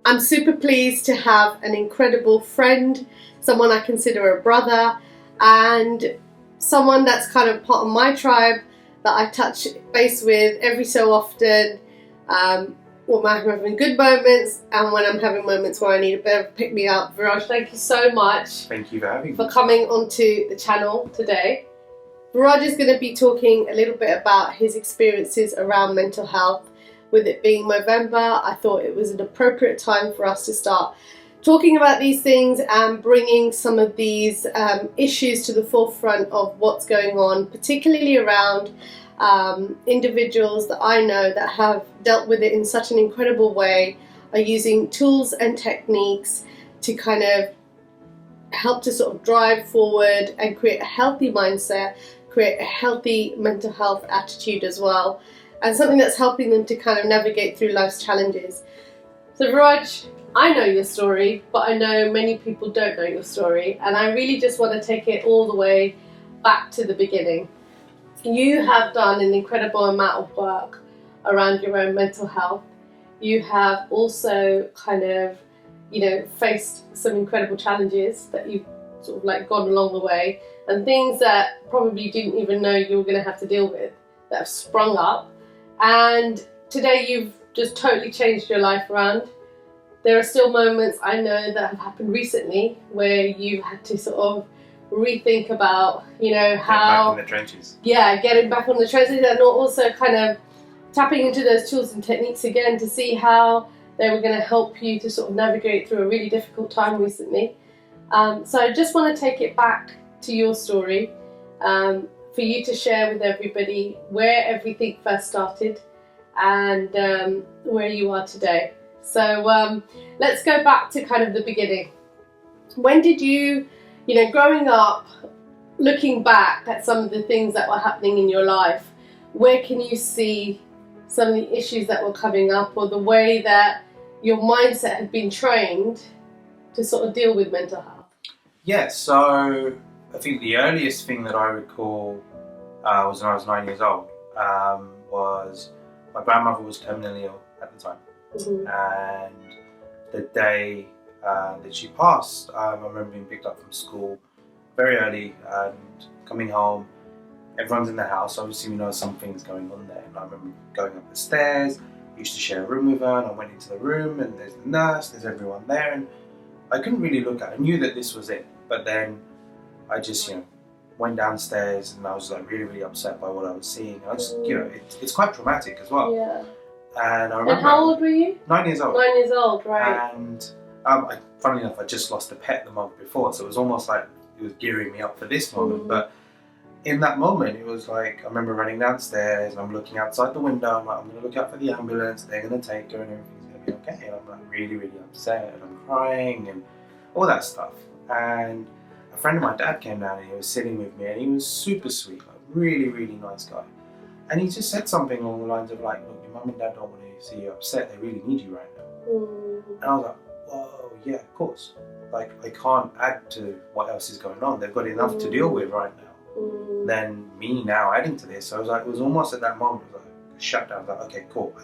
I'm super pleased to have an incredible friend, someone I consider a brother, and someone that's kind of part of my tribe that I touch base with every so often. When I'm having good moments and when I'm having moments where I need a bit of pick me up. Viraj, thank you so much. Thank you for having me. For coming onto the channel today. Viraj is going to be talking a little bit about his experiences around mental health. With it being Movember, I thought it was an appropriate time for us to start talking about these things and bringing some of these issues to the forefront of what's going on, particularly around individuals that I know that have dealt with it in such an incredible way, are using tools and techniques to kind of help to sort of drive forward and create a healthy mindset, create a healthy mental health attitude as well, and something that's helping them to kind of navigate through life's challenges. So Viraj, I know your story, but I know many people don't know your story, and I really just want to take it all the way back to the beginning. You have done an incredible amount of work around your own mental health. You have also kind of, faced some incredible challenges that you've sort of like gone along the way, and things that probably you didn't even know you were going to have to deal with that have sprung up. And today you've just totally changed your life around. There are still moments I know that have happened recently where you've had to sort of rethink about, how... Getting back in the trenches. Yeah, getting back on the trenches, and also kind of tapping into those tools and techniques again to see how they were going to help you to sort of navigate through a really difficult time recently. So I just want to take it back to your story, for you to share with everybody where everything first started and where you are today. So let's go back to kind of the beginning. When did you, growing up, looking back at some of the things that were happening in your life, where can you see some of the issues that were coming up, or the way that your mindset had been trained to sort of deal with mental health? Yeah, so I think the earliest thing that I recall was when I was 9 years old. Was my grandmother was terminally ill at the time. Mm-hmm. And the day that she passed, I remember being picked up from school very early and coming home. Everyone's in the house, obviously we know something's going on there. And I remember going up the stairs, I used to share a room with her, and I went into the room and there's the nurse, there's everyone there, and I couldn't really look at it. I knew that this was it, but then I just, went downstairs and I was like really, really upset by what I was seeing. I just, it's quite traumatic as well. Yeah. And I remember. And how old were you? 9 years old. 9 years old, right. And funnily enough, I just lost a pet the month before, so it was almost like it was gearing me up for this moment. Mm. But in that moment, it was like, I remember running downstairs and I'm looking outside the window, I'm like, I'm going to look out for the ambulance, they're going to take her and everything's going to be okay. And I'm like really, really upset and I'm crying and all that stuff. And a friend of my dad came down and he was sitting with me and he was super sweet, like really, really nice guy. And he just said something along the lines of like, look, your mum and dad don't want to see you upset, they really need you right now. Mm. And I was like, whoa, yeah, of course. Like, I can't add to what else is going on. They've got enough to deal with right now. Then me now adding to this. So I was like, it was almost at that moment, it was like a shutdown. I was like, okay, cool.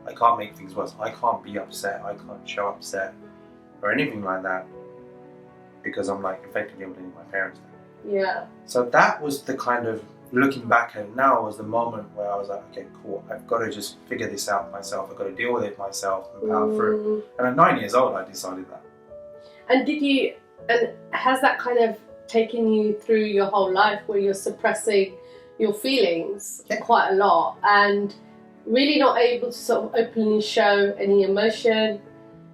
I can't make things worse. I can't be upset. I can't show upset or anything like that because I'm like effectively blaming my parents now. Yeah. So that was the kind of, looking back at it now, was the moment where I was like, okay, cool. I've got to just figure this out myself. I've got to deal with it myself and power through. And at 9 years old, I decided that. And has that kind of taken you through your whole life where you're suppressing your feelings quite a lot and really not able to sort of openly show any emotion,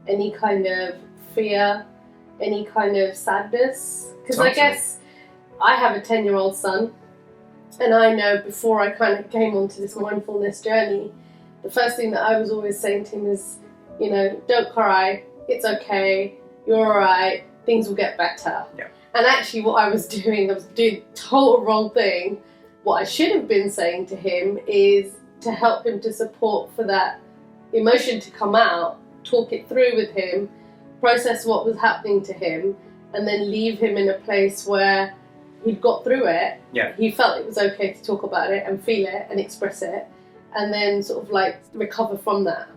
any kind of fear, any kind of sadness? Because I guess I have a 10-year-old son, and I know before I kind of came onto this mindfulness journey, the first thing that I was always saying to him is, don't cry, it's okay, you're alright, things will get better. Yeah. And actually what I was doing the total wrong thing. What I should have been saying to him is to help him to support for that emotion to come out, talk it through with him, process what was happening to him, and then leave him in a place where he'd got through it. Yeah. He felt it was okay to talk about it and feel it and express it, and then sort of like recover from that.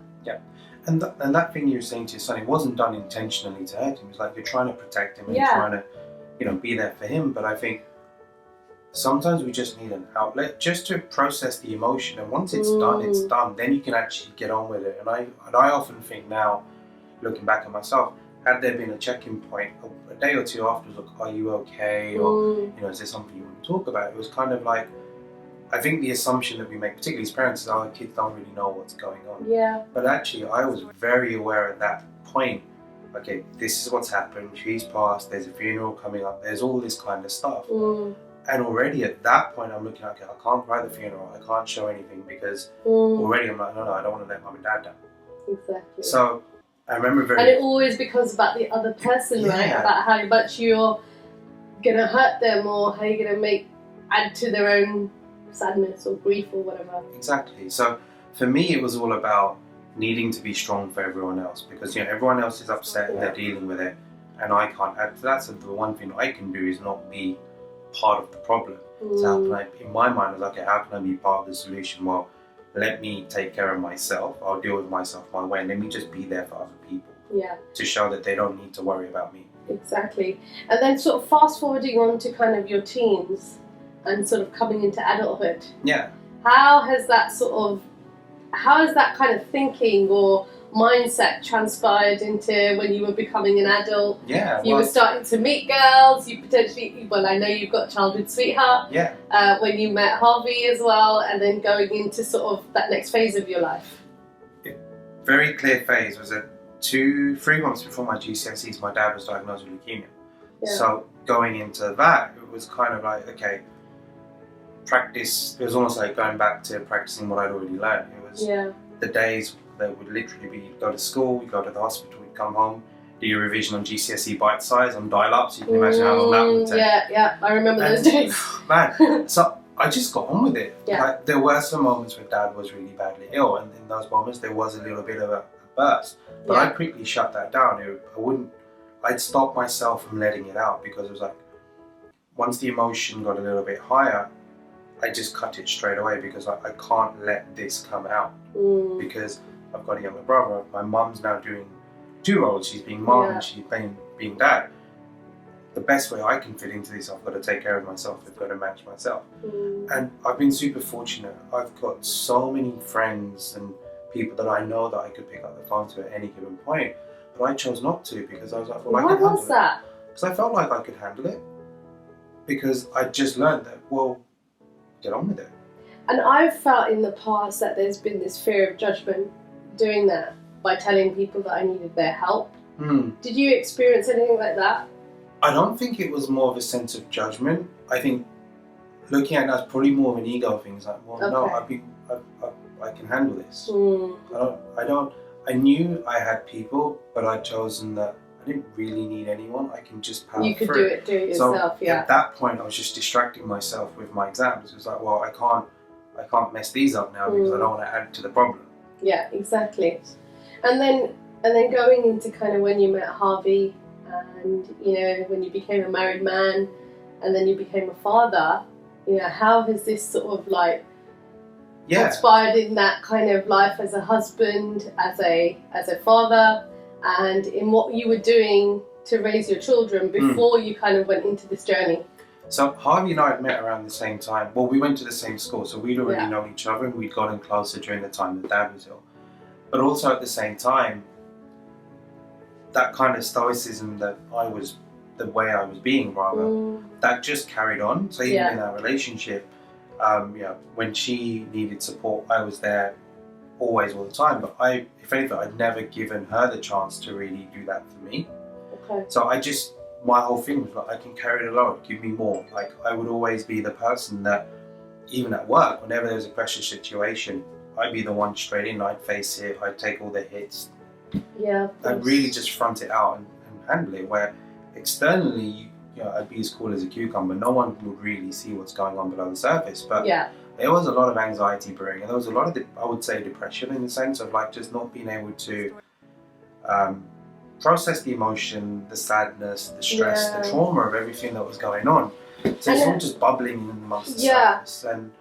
And that thing you were saying to your son, it wasn't done intentionally to hurt him. It's like you're trying to protect him and you're trying to, be there for him. But I think sometimes we just need an outlet just to process the emotion. And once it's done, it's done. Then you can actually get on with it. And I often think now, looking back at myself, had there been a check-in point a day or two afterwards, like, are you okay? Or, is there something you want to talk about? It was kind of like, I think the assumption that we make, particularly as parents, is our kids don't really know what's going on. Yeah. But actually, I was very aware at that point, okay, this is what's happened, she's passed, there's a funeral coming up, there's all this kind of stuff. And already at that point, I'm looking, okay, I can't cry at the funeral, I can't show anything, because already I'm like, no, I don't want to let mum and dad down. Exactly. So I remember And it always becomes about the other person, right? About how much you're going to hurt them, or how you're going to add to their own sadness or grief or whatever. Exactly. So for me, it was all about needing to be strong for everyone else, because everyone else is upset and they're dealing with it, and I can't add to that. So the one thing I can do is not be part of the problem. So how can I, in my mind, I was like, okay, how can I be part of the solution? Well, let me take care of myself. I'll deal with myself my way, and let me just be there for other people. Yeah. To show that they don't need to worry about me. Exactly. And then sort of fast forwarding on to kind of your teens and sort of coming into adulthood. Yeah. How has that kind of thinking or mindset transpired into when you were becoming an adult? Yeah. You were starting to meet girls, you potentially, well, I know you've got a childhood sweetheart. Yeah. When you met Harvey as well, and then going into sort of that next phase of your life. Very clear phase was that 3 months before my GCSEs, my dad was diagnosed with leukemia. Yeah. So going into that, it was kind of like, okay, practice. It was almost like going back to practicing what I'd already learned. It was the days that would literally be go to school, you go to the hospital, you come home, do your revision on GCSE bite size on dial-up, so you can imagine how long that would take. Yeah, I remember those days. Man, so I just got on with it. Yeah. Like, there were some moments where Dad was really badly ill, and in those moments there was a little bit of a burst. But I quickly shut that down. I'd stop myself from letting it out, because it was like, once the emotion got a little bit higher, I just cut it straight away, because I can't let this come out. Because I've got a younger brother. My mum's now doing 2 roles. She's being mum and she's being dad. The best way I can fit into this, I've got to take care of myself. I've got to manage myself. And I've been super fortunate. I've got so many friends and people that I know that I could pick up the phone to at any given point. But I chose not to, because I was like, well, I can handle it. Why was that? Because I felt like I could handle it. Because I just learned that, well, get on with it. And I've felt in the past that there's been this fear of judgment doing that by telling people that I needed their help. Did you experience anything like that? I don't think it was more of a sense of judgment. I think looking at that, probably more of an ego thing. It's like, well, no, I can handle this. I knew I had people, but I'd chosen that I didn't really need anyone. I can just power through. You could do it yourself, so at that point, I was just distracting myself with my exams. It was like, well, I can't mess these up now, because I don't want to add to the problem. Yeah, exactly. And then going into kind of when you met Harvey, and when you became a married man, and then you became a father, how has this sort of like inspired in that kind of life as a husband, as a father, and in what you were doing to raise your children before you kind of went into this journey? So Harvey and I had met around the same time. Well, we went to the same school, so we'd already known each other, and we'd gotten closer during the time that Dad was ill. But also at the same time, that kind of stoicism that the way I was being, rather, that just carried on. So even in our relationship, when she needed support, I was there always, all the time. But if anything, I'd never given her the chance to really do that for me. Okay. So my whole thing was like, I can carry it alone, give me more. Like, I would always be the person that, even at work, whenever there was a pressure situation, I'd be the one straight in, I'd face it, I'd take all the hits. Yeah. I'd really just front it out and handle it, where externally, I'd be as cool as a cucumber. No one would really see what's going on below the surface. But there was a lot of anxiety brewing, and there was a lot of, I would say, depression, in the sense of like just not being able to process the emotion, the sadness, the stress, the trauma of everything that was going on. So it's all just bubbling amongst the surface. And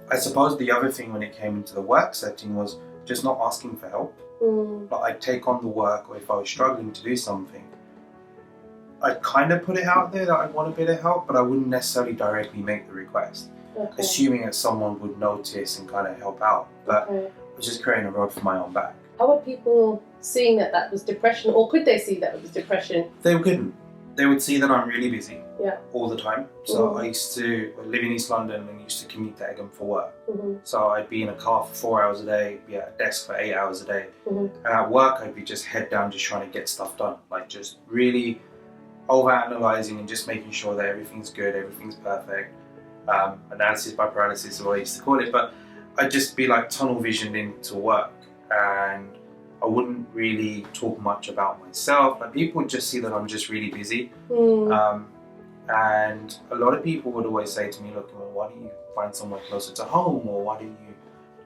I suppose the other thing when it came into the work setting was just not asking for help. Mm. I'd take on the work, or if I was struggling to do something, I'd kind of put it out there that I want a bit of help, but I wouldn't necessarily directly make the request, assuming that someone would notice and kind of help out. But I was just creating a road for my own back. How were people seeing that was depression, or could they see that it was depression? They couldn't. They would see that I'm really busy all the time. So I used to live in East London and used to commute to Egham for work. So I'd be in a car for 4 hours a day, be at a desk for 8 hours a day. And at work, I'd be just head down, just trying to get stuff done. Like just really over-analysing and just making sure that everything's good, everything's perfect. Analysis by paralysis is what I used to call it. But I'd just be like tunnel visioned into work. And I wouldn't really talk much about myself. Like people would just see that I'm just really busy. And a lot of people would always say to me, look, well, why don't you find somewhere closer to home, or why don't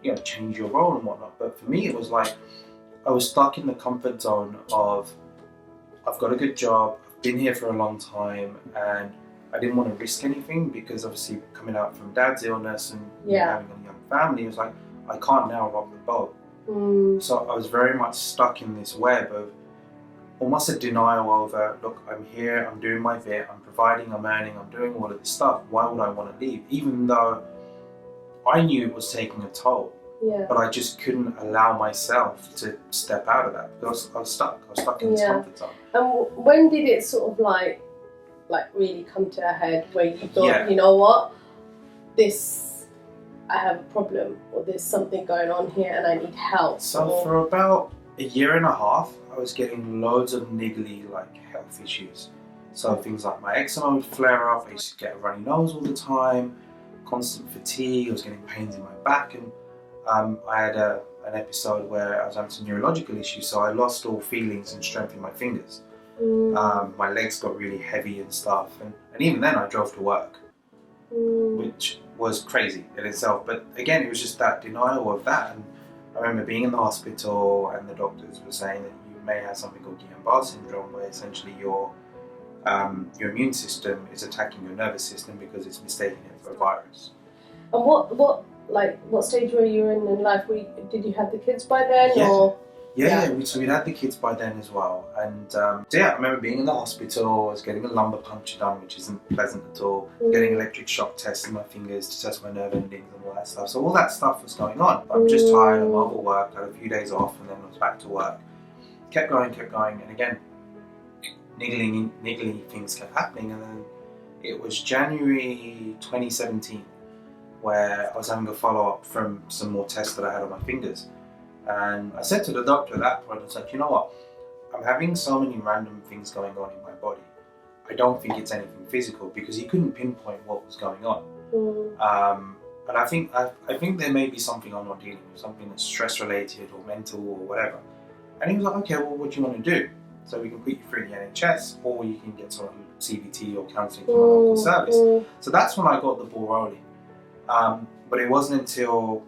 you change your role and whatnot. But for me, it was like I was stuck in the comfort zone of I've got a good job, I've been here for a long time, and I didn't want to risk anything because obviously coming out from dad's illness and having a young family, it was like I can't now rock the boat. So I was very much stuck in this web of almost a denial over, look, I'm here, I'm doing my bit, I'm providing, I'm earning, I'm doing all of this stuff. Why would I want to leave? Even though I knew it was taking a toll, but I just couldn't allow myself to step out of that because I was stuck. I was stuck in this comfort zone. And when did it sort of like really come to a head where you thought, you know what, I have a problem, or there's something going on here and I need help? So for about a year and a half, I was getting loads of niggly health issues. So things like my eczema would flare up, I used to get a runny nose all the time, constant fatigue, I was getting pains in my back, and I had an episode where I was having some neurological issues, so I lost all feelings and strength in my fingers. My legs got really heavy and stuff, and even then I drove to work, which was crazy in itself. But again, it was just that denial of that. And I remember being in the hospital and the doctors were saying that you may have something called Guillain-Barré syndrome, where essentially your immune system is attacking your nervous system because it's mistaking it for a virus. And what stage were you in life? Did you have the kids by then? So we'd had the kids by then as well. And I remember being in the hospital, I was getting a lumbar puncture done, which isn't pleasant at all, getting electric shock tests in my fingers to test my nerve endings and all that stuff. So all that stuff was going on. I'm just tired, I'm overworked, I had a few days off and then I was back to work. Kept going, and again, niggling things kept happening. And then it was January 2017 where I was having a follow-up from some more tests that I had on my fingers. And I said to the doctor at that point, I was like, you know what, I'm having so many random things going on in my body. I don't think it's anything physical, because he couldn't pinpoint what was going on. And I think there may be something I'm not dealing with, something that's stress related or mental or whatever. And he was like, okay, well, what do you want to do? So we can put you through the NHS, or you can get some CBT or counselling from a local service. So that's when I got the ball rolling. But it wasn't until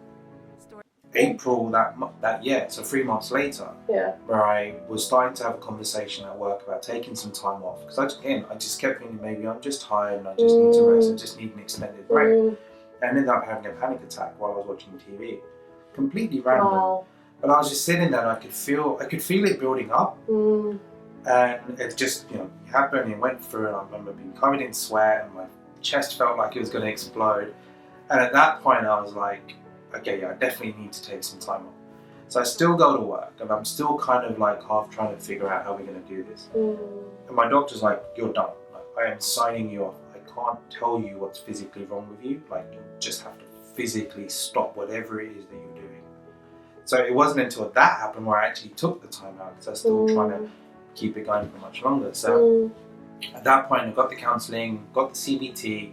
April that year, so 3 months later, where I was starting to have a conversation at work about taking some time off. Because I just kept thinking, maybe I'm just tired and I just need to rest, I just need an extended break. I ended up having a panic attack while I was watching TV. Completely random. Wow. But I was just sitting there and I could feel it building up. And it just, happened, it went through, and I remember being covered in sweat and my chest felt like it was going to explode. And at that point I was like, okay, I definitely need to take some time off. So I still go to work and I'm still kind of half trying to figure out how we're going to do this. And my doctor's like, you're done. I am signing you off. I can't tell you what's physically wrong with you. You just have to physically stop whatever it is that you're doing. So it wasn't until that happened where I actually took the time out, because I was still trying to keep it going for much longer. So at that point I got the counselling, got the CBT,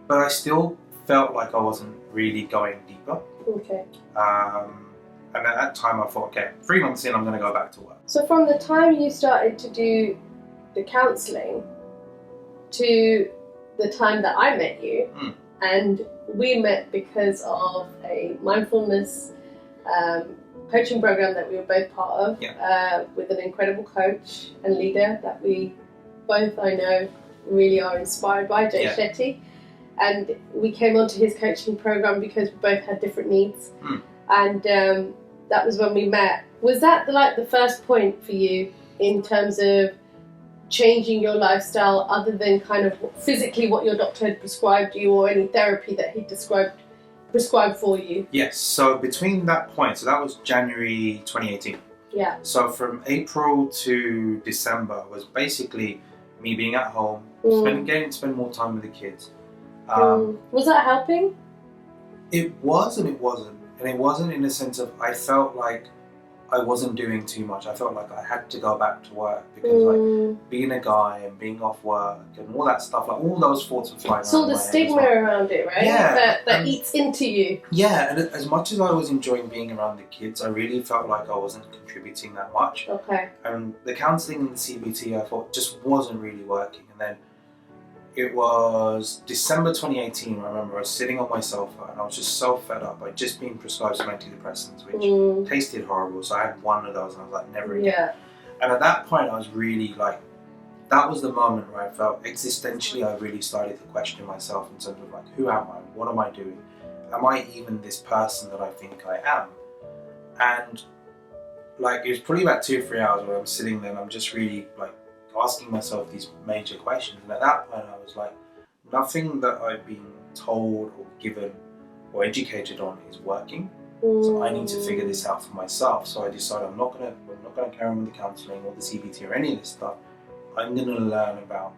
but I still felt like I wasn't really going deeper. And at that time I thought, okay, 3 months in, I'm going to go back to work. So from the time you started to do the counselling to the time that I met you, and we met because of a mindfulness coaching program that we were both part of, with an incredible coach and leader that we both, I know, really are inspired by, Jay Shetty. And we came onto his coaching program because we both had different needs. And that was when we met. Was that the first point for you in terms of changing your lifestyle, other than kind of physically what your doctor had prescribed you, or any therapy that he prescribed for you? Yes, so between that point, so that was January 2018. Yeah. So from April to December was basically me being at home, getting to spend more time with the kids. Was that helping? It was and it wasn't. And it wasn't in the sense of I felt like I wasn't doing too much. I felt like I had to go back to work because like being a guy and being off work and all that stuff, like all those thoughts were flying around. So the stigma around it, right? Yeah. That eats into you. Yeah, and as much as I was enjoying being around the kids, I really felt like I wasn't contributing that much. Okay. And the counselling and the CBT I thought just wasn't really working. And then it was December 2018, I remember I was sitting on my sofa and I was just so fed up. I'd just been prescribed some antidepressants, which tasted horrible. So I had one of those and I was like, never again. Yeah. And at that point, I was really like, that was the moment where I felt existentially, I really started to question myself in terms of like, who am I? What am I doing? Am I even this person that I think I am? And like, it was probably about 2 or 3 hours where I'm sitting there and I'm just really like, asking myself these major questions, and at that point I was like, nothing that I've been told or given or educated on is working, so I need to figure this out for myself. So I decided I'm not gonna carry on with the counselling or the CBT or any of this stuff. I'm gonna learn about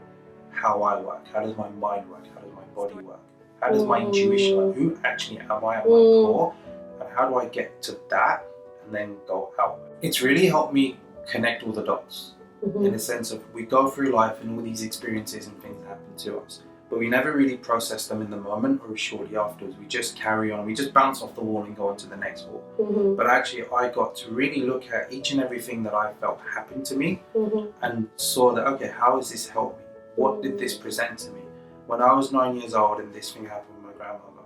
how I work, how does my mind work, how does my body work, how does my intuition work, who actually am I at my core, and how do I get to that and then go out. It's really helped me connect all the dots. In the sense of we go through life and all these experiences and things happen to us, but we never really process them in the moment or shortly afterwards. We just carry on, we just bounce off the wall and go on to the next wall. But actually I got to really look at each and everything that I felt happened to me and saw that, okay, how has this helped me? What did this present to me? When I was 9 years old and this thing happened with my grandmother,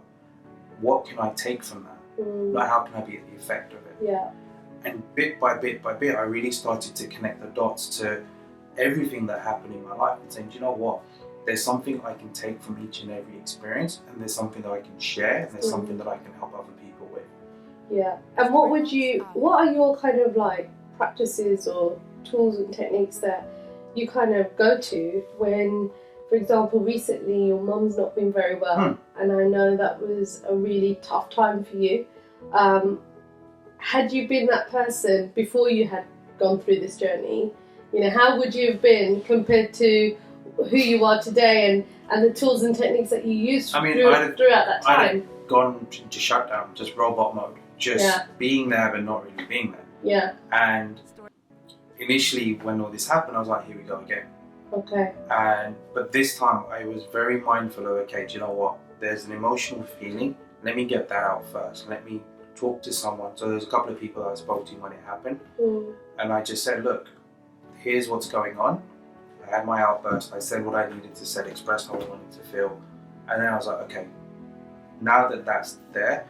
what can I take from that? Like, how can I be the effect of it? Yeah. And bit by bit by bit, I really started to connect the dots to everything that happened in my life and saying, do you know what? There's something I can take from each and every experience, and there's something that I can share, and there's something that I can help other people with. Yeah. And what are your kind of like practices or tools and techniques that you kind of go to when, for example, recently your mum's not been very well, and I know that was a really tough time for you. Had you been that person before you had gone through this journey, you know, how would you have been compared to who you are today and the tools and techniques that you used throughout that time? I'd have gone to shutdown, just robot mode, just being there but not really being there. Yeah. And initially when all this happened, I was like, here we go again. Okay. But this time I was very mindful of, okay, do you know what? There's an emotional feeling. Let me get that out first. Let me talk to someone. So there's a couple of people that I spoke to when it happened, and I just said, look, here's what's going on. I had my outburst, I said what I needed to say, expressed how I wanted to feel, and then I was like, okay, now that that's there,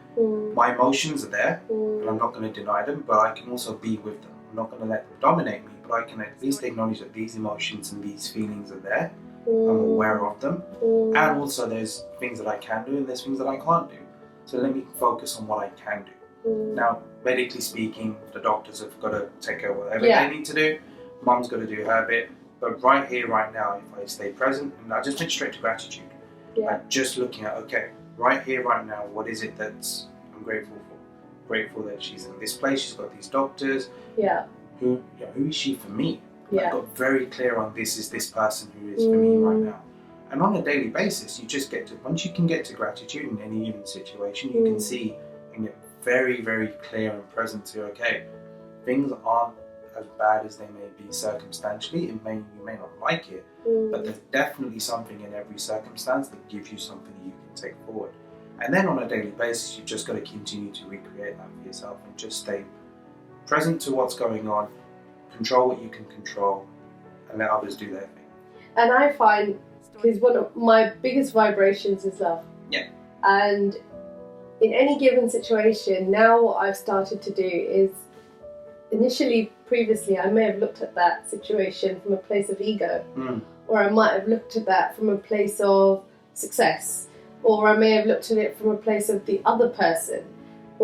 my emotions are there, and I'm not going to deny them, but I can also be with them. I'm not going to let them dominate me, but I can at least acknowledge that these emotions and these feelings are there. I'm aware of them, and also there's things that I can do and there's things that I can't do. So let me focus on what I can do. Now, medically speaking, the doctors have got to take care of whatever they need to do. Mum's got to do her bit. But right here, right now, if I stay present, and I just went straight to gratitude. Like just looking at, okay, right here, right now, what is it that's I'm grateful for? Grateful that she's in this place, she's got these doctors. Yeah. Who is she for me? I got very clear on this is this person who is for me right now. And on a daily basis, you just get to, once you can get to gratitude in any given situation, you can see and get very, very clear and present to, okay, things aren't as bad as they may be circumstantially. You may not like it, but there's definitely something in every circumstance that gives you something that you can take forward. And then on a daily basis, you've just got to continue to recreate that for yourself and just stay present to what's going on, control what you can control, and let others do their thing. And I find, because one of my biggest vibrations is love. Yeah. And in any given situation, now what I've started to do is, previously, I may have looked at that situation from a place of ego, or I might have looked at that from a place of success, or I may have looked at it from a place of the other person.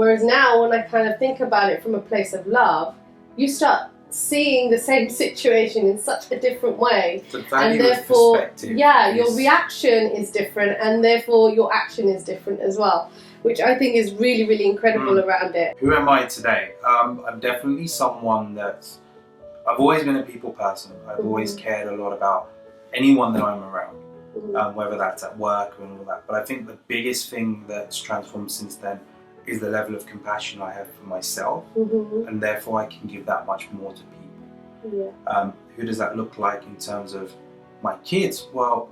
Whereas now, when I kind of think about it from a place of love, you start seeing the same situation in such a different way, and therefore, perspective your reaction is different, and therefore your action is different as well, which I think is really, really incredible around it. Who am I today? I'm definitely someone I've always been a people person. I've always cared a lot about anyone that I'm around, whether that's at work and all that. But I think the biggest thing that's transformed since then is the level of compassion I have for myself, and therefore I can give that much more to people. Who does that look like in terms of my kids? Well,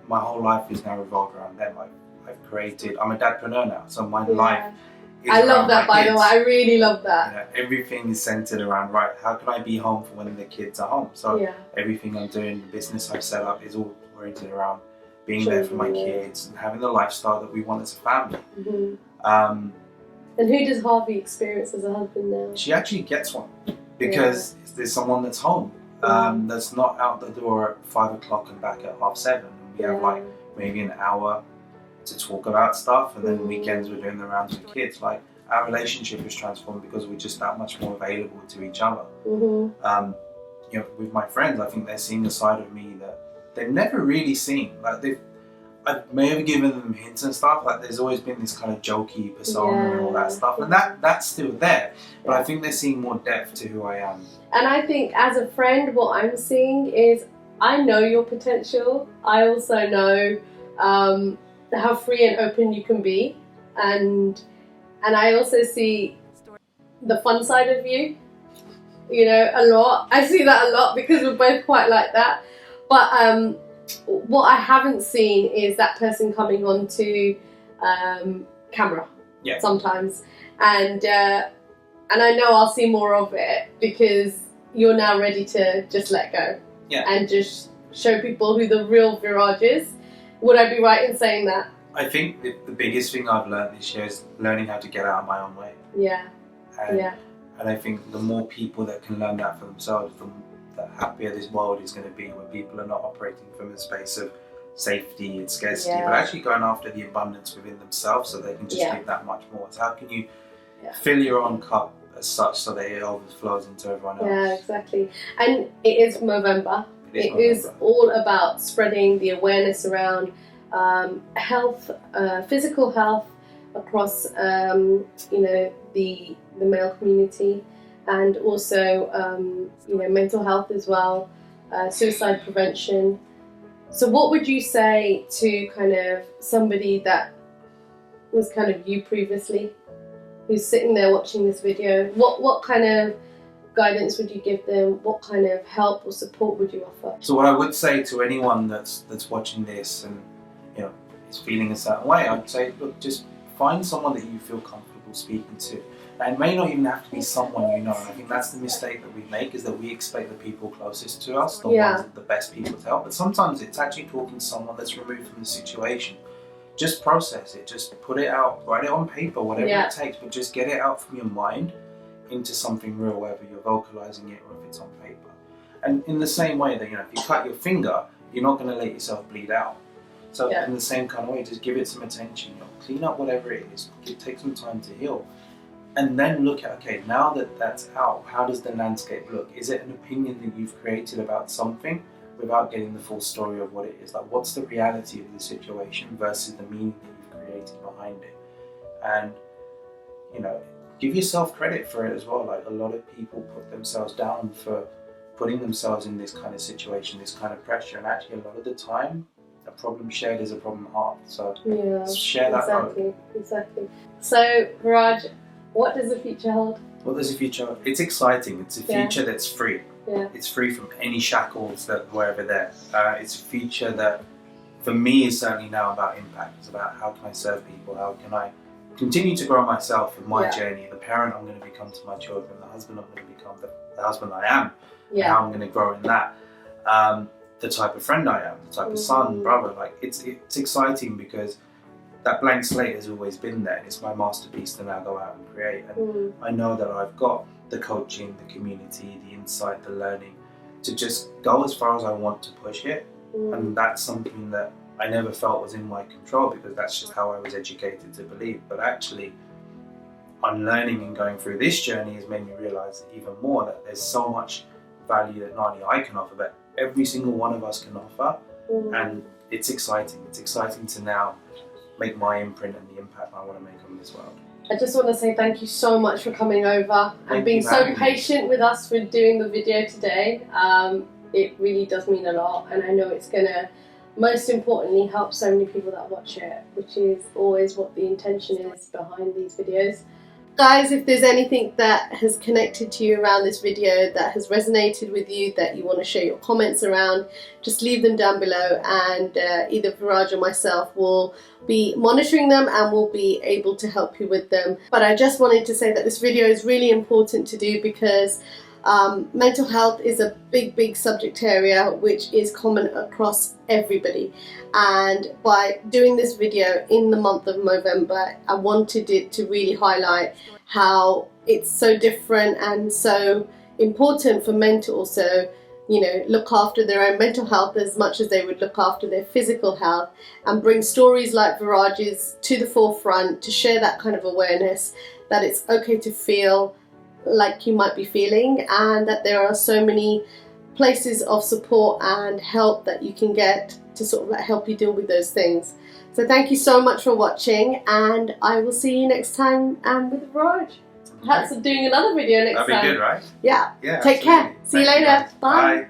my whole life is now revolved around them. I've created. I'm a dadpreneur now, so my life. I love that, by the way. I really love that. Everything is centered around, right, how can I be home for when the kids are home? So everything I'm doing, the business I've set up is all oriented around being there for my kids and having the lifestyle that we want as a family. And who does Harvey experience as a husband now? She actually gets one because there's someone that's home, that's not out the door at 5 o'clock and back at 7:30. And we have like maybe an hour to talk about stuff, and then weekends we're doing the rounds with kids. Like, our relationship is transformed because we're just that much more available to each other. With my friends, I think they're seeing a side of me that they've never really seen. Like, I may have given them hints and stuff. Like, there's always been this kind of jokey persona and all that stuff, and that's still there. But I think they're seeing more depth to who I am. And I think as a friend, what I'm seeing is I know your potential. I also know how free and open you can be, and I also see the fun side of you, a lot. I see that a lot because we're both quite like that. But what I haven't seen is that person coming onto camera sometimes, and I know I'll see more of it because you're now ready to just let go and just show people who the real Viraj is. Would I be right in saying that? I think the biggest thing I've learned this year is learning how to get out of my own way. And I think the more people that can learn that for themselves, the happier this world is going to be, where people are not operating from a space of safety and scarcity, but actually going after the abundance within themselves so they can just give that much more. So how can you fill your own cup as such so that it overflows into everyone else? Yeah, exactly. And it is Movember. It is all about spreading the awareness around health, physical health across the male community, and also mental health as well, suicide prevention. So what would you say to kind of somebody that was kind of you previously, who's sitting there watching this video? What kind of guidance would you give them? What kind of help or support would you offer? So what I would say to anyone that's watching this and is feeling a certain way, I'd say, look, just find someone that you feel comfortable speaking to. And it may not even have to be someone you know. And I think that's the mistake that we make, is that we expect the people closest to us, the ones that are the best people to help. But sometimes it's actually talking to someone that's removed from the situation. Just process it, just put it out, write it on paper, whatever it takes, but just get it out from your mind into something real, whether you're vocalizing it or if it's on paper. And in the same way that, if you cut your finger, you're not going to let yourself bleed out. So in the same kind of way, just give it some attention, clean up whatever it is, take some time to heal. And then look at, okay, now that that's out, how does the landscape look? Is it an opinion that you've created about something without getting the full story of what it is? Like, what's the reality of the situation versus the meaning that you've created behind it? And, give yourself credit for it as well. Like, a lot of people put themselves down for putting themselves in this kind of situation, this kind of pressure. And actually, a lot of the time, a problem shared is a problem halved. So share that load. Exactly. So, Viraj, what does the future hold? What does the future hold? It's exciting. It's a future that's free. It's free from any shackles that were ever there. It's a future that, for me, is certainly now about impact. It's about how can I serve people? How can I continue to grow myself in my journey? The parent I'm going to become to my children, the husband I'm going to become, the husband I am, and how I'm going to grow in that. The type of friend I am, the type of son, brother. Like, it's exciting because that blank slate has always been there. It's my masterpiece to now go out and create. And I know that I've got the coaching, the community, the insight, the learning to just go as far as I want to push it. And that's something that I never felt was in my control, because that's just how I was educated to believe. But actually, unlearning and going through this journey has made me realise even more that there's so much value that not only I can offer, but every single one of us can offer. And it's exciting. It's exciting to now make my imprint and the impact I want to make on this world. I just want to say thank you so much for coming over and being so patient with us for doing the video today. It really does mean a lot, and I know it's going to most importantly help so many people that watch it, which is always what the intention is behind these videos. Guys, if there's anything that has connected to you around this video, that has resonated with you, that you want to share your comments around, just leave them down below, and either Viraj or myself will be monitoring them and will be able to help you with them. But I just wanted to say that this video is really important to do because mental health is a big subject area which is common across everybody, and by doing this video in the month of Movember, I wanted it to really highlight how it's so different and so important for men to also, you know, look after their own mental health as much as they would look after their physical health, and bring stories like Viraj's to the forefront to share that kind of awareness that it's okay to feel like you might be feeling, and that there are so many places of support and help that you can get to sort of like help you deal with those things. So thank you so much for watching, and I will see you next time with Viraj. Perhaps doing another video next time. That'd be good, right? Yeah. Yeah. Take care. See you later. Bye.